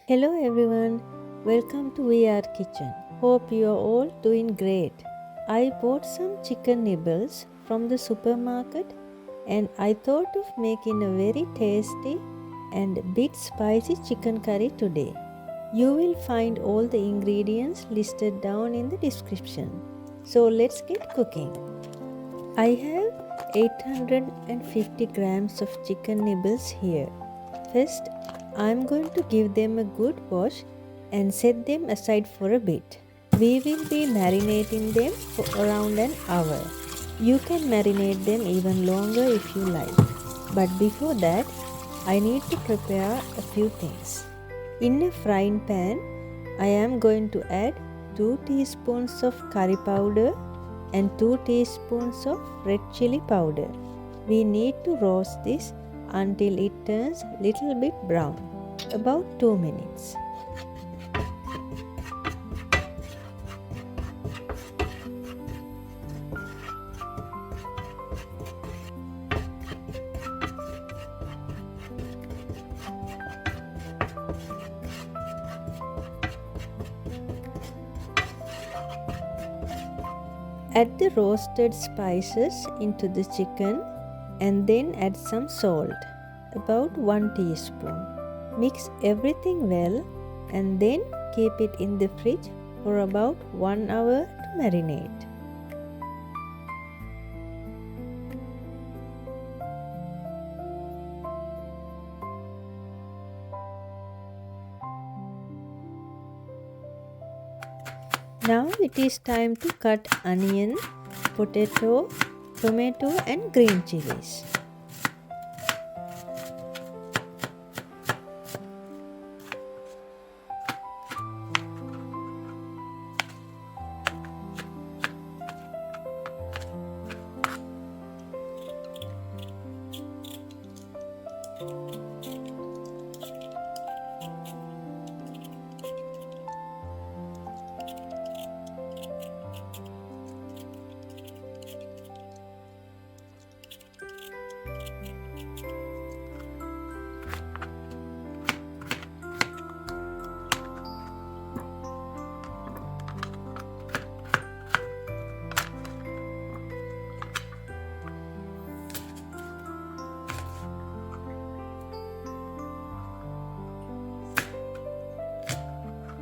Hello everyone, welcome to VR Kitchen. Hope you are all doing great. I bought some chicken nibbles from the supermarket and I thought of making a very tasty and bit spicy chicken curry today. You will find all the ingredients listed down in the description. So let's get cooking. I have 850 grams of chicken nibbles here. First, I'm going to give them a good wash and set them aside for a bit. We will be marinating them for around an hour. You can marinate them even longer if you like. But before that, I need to prepare a few things. In a frying pan, I am going to add 2 teaspoons of curry powder and 2 teaspoons of red chilli powder. We need to roast this until it turns little bit brown, about 2 minutes. Add the roasted spices into the chicken and then add some salt, about 1 teaspoon. Mix everything well and then keep it in the fridge for about 1 hour to marinate. Now it is time to cut onion, potato, tomato and green chillies.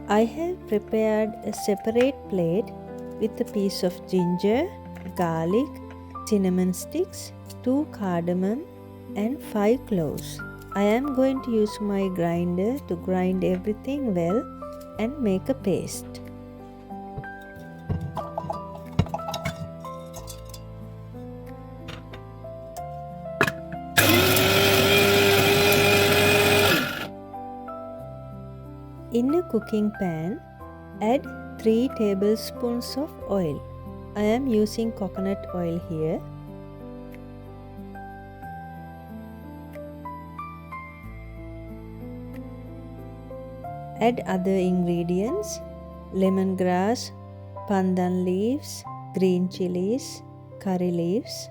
I have prepared a separate plate with a piece of ginger, garlic, cinnamon sticks, 2 cardamom and 5 cloves. I am going to use my grinder to grind everything well and make a paste. In a cooking pan, add 3 tablespoons of oil. I am using coconut oil here. Add other ingredients: lemongrass, pandan leaves, green chillies, curry leaves.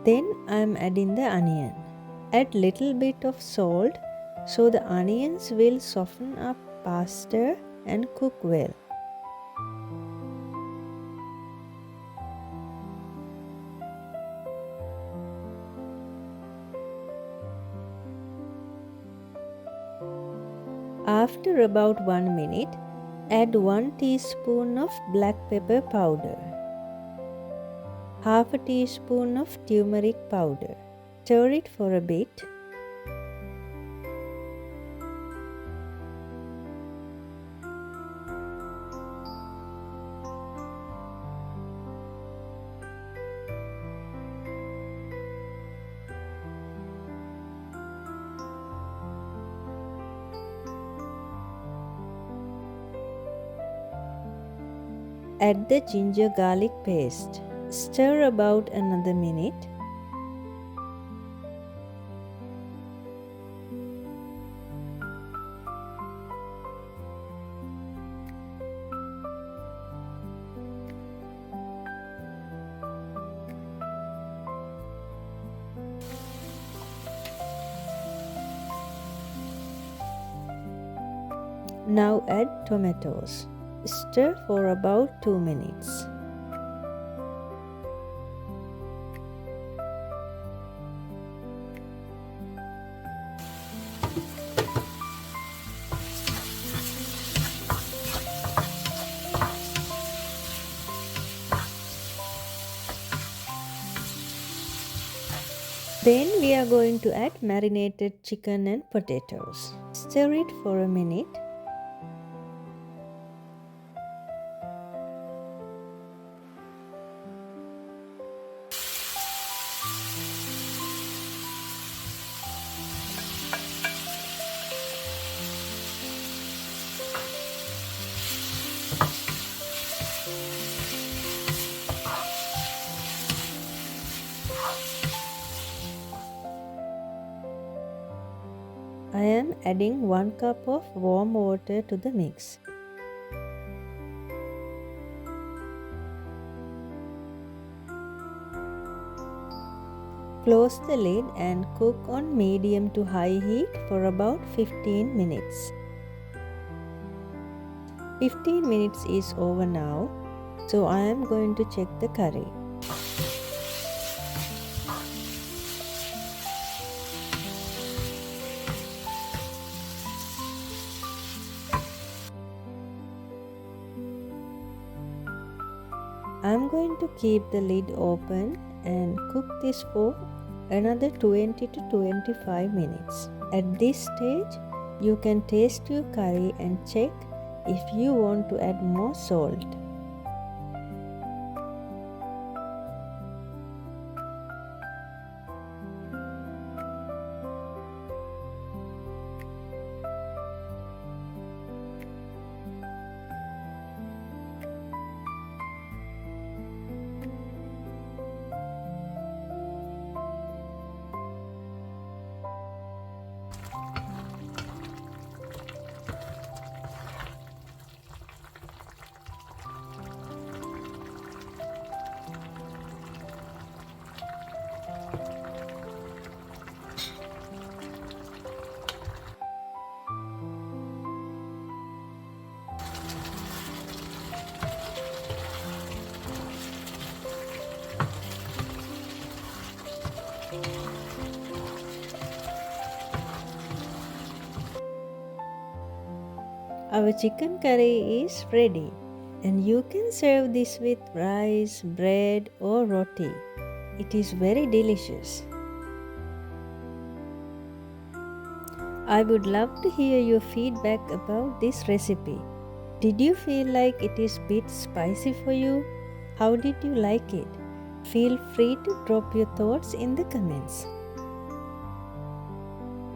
Then I am adding the onion. Add little bit of salt so the onions will soften up faster and cook well. After about 1 minute, add 1 teaspoon of black pepper powder, half a teaspoon of turmeric powder. Stir it for a bit. Add the ginger garlic paste. Stir about another minute. Now add tomatoes. Stir for about 2 minutes. Then we are going to add marinated chicken and potatoes. Stir it for a minute. I am adding 1 cup of warm water to the mix. Close the lid and cook on medium to high heat for about 15 minutes. 15 minutes is over now, so I am going to check the curry. I'm going to keep the lid open and cook this for another 20 to 25 minutes. At this stage, you can taste your curry and check if you want to add more salt. Our chicken curry is ready, and you can serve this with rice, bread, or roti. It is very delicious. I would love to hear your feedback about this recipe. Did you feel like it is a bit spicy for you? How did you like it? Feel free to drop your thoughts in the comments.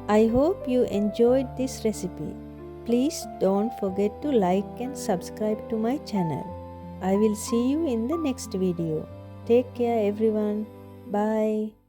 I hope you enjoyed this recipe. Please don't forget to like and subscribe to my channel. I will see you in the next video. Take care everyone. Bye.